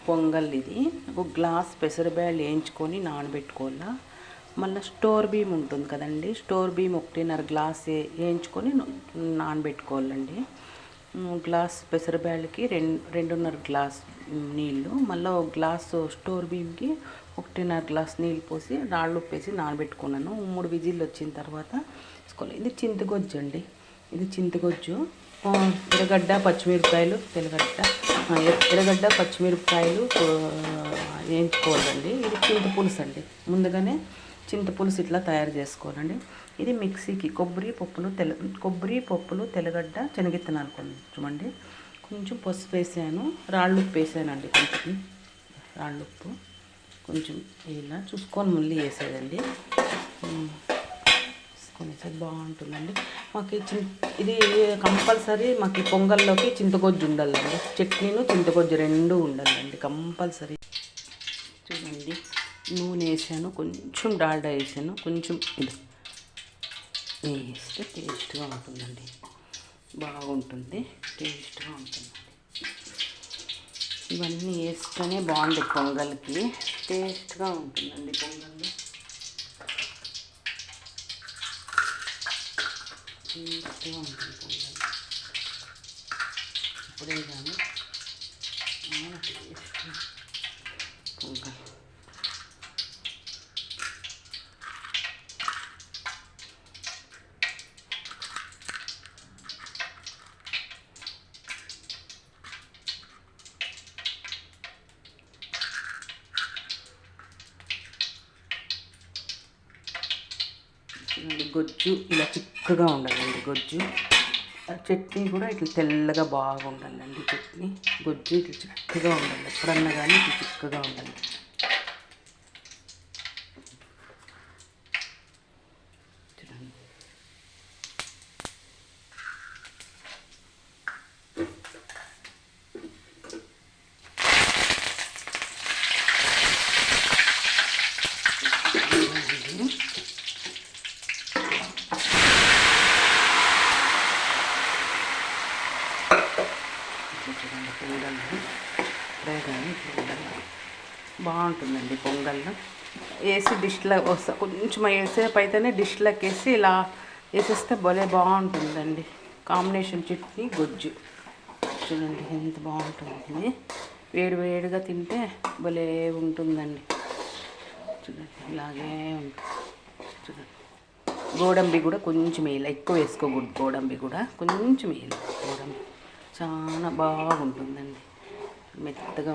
పొంగల్ ఇది. ఒక గ్లాస్ పెసరబ్యాళ్ళు వేయించుకొని నానబెట్టుకోవాలా. మళ్ళీ స్టోర్ బియ్యం ఉంటుంది కదండి, స్టోర్ బియ్యం 1.5 గ్లాస్ వేయించుకొని నానబెట్టుకోవాలండి. గ్లాస్ పెసరబ్యాళ్ళకి 2.5 గ్లాస్ నీళ్ళు, మళ్ళీ ఒక గ్లాసు స్టోర్ బియ్యంకి 1.5 గ్లాస్ నీళ్ళు పోసి రాళ్ళు ఉప్పేసి నానబెట్టుకున్నాను. 3 విజిల్లు వచ్చిన తర్వాత తీసుకోవాలి. ఇది చింతగొజ్జు అండి, ఇది చింతగొజ్జు. ఎర్రగడ్డ పచ్చిమిరపకాయలు, ఎర్రగడ్డ పచ్చిమిరపకాయలు వేయించుకోవాలండి. ఇది చింతపులుసు అండి, ముందుగానే చింతపులుసు ఇట్లా తయారు చేసుకోవాలండి. ఇది మిక్సీకి కొబ్బరి పప్పులు తెల్లగడ్డ శనగిత్తనాలు కొంచెమండి, కొంచెం పసుపు వేసాను, రాళ్ళు ఉప్పు వేసానండి, కొంచెం రాళ్ళు ఉప్పు కొంచెం ఇలా చూసుకొని మళ్ళీ వేసేదండి. వేసుకొని బాగుంటుందండి. మాకు ఇది కంపల్సరీ మాకు పొంగల్లోకి చింతగొజ్జు ఉండాలండి. చట్నీను చింతగొజ్జు 2 ఉండాలండి కంపల్సరీ. చూడండి, నూనె వేసాను, కొంచెం డాల్డా వేసాను, కొంచెం ఇది వేస్తే టేస్ట్గా ఉంటుందండి, బాగుంటుంది, టేస్ట్గా ఉంటుందండి. ఇవన్నీ వేస్తేనే బాగుంటుంది పొంగల్కి, టేస్ట్గా ఉంటుందండి పొంగల్. టేస్ట్గా ఉంటుంది పొంగల్. ఇప్పుడే కానీ టేస్ట్ పొంగల్. గొజ్జు ఇలా చిక్కగా ఉండాలండి, గొజ్జు. చట్నీ కూడా ఇట్లా తెల్లగా బాగుండాలండి, చట్నీ గొజ్జు ఇట్లా చిక్కగా ఉండాలి, ఎప్పుడన్నా కానీ ఇట్లా చిక్కగా ఉండాలి. బాగుంటుందండి పొంగల్. వేసి డిష్లో వస్తా, కొంచెం వేసేపు అయితేనే డిష్లోకి వేసి ఇలా వేసేస్తే భలే బాగుంటుందండి. కాంబినేషన్ చట్నీ గొజ్జు చూడండి ఎంత బాగుంటుంది. వేడిగా తింటే భలే ఉంటుందండి. చూడండి ఇలాగే ఉంటుంది. చూడండి గోడంబి కూడా కొంచెం వేయాలి, ఎక్కువ వేసుకోకూడదు. గోడంబి కూడా కొంచెం వేయాలి. గోడంబి చాలా బాగుంటుందండి, మెత్తగా.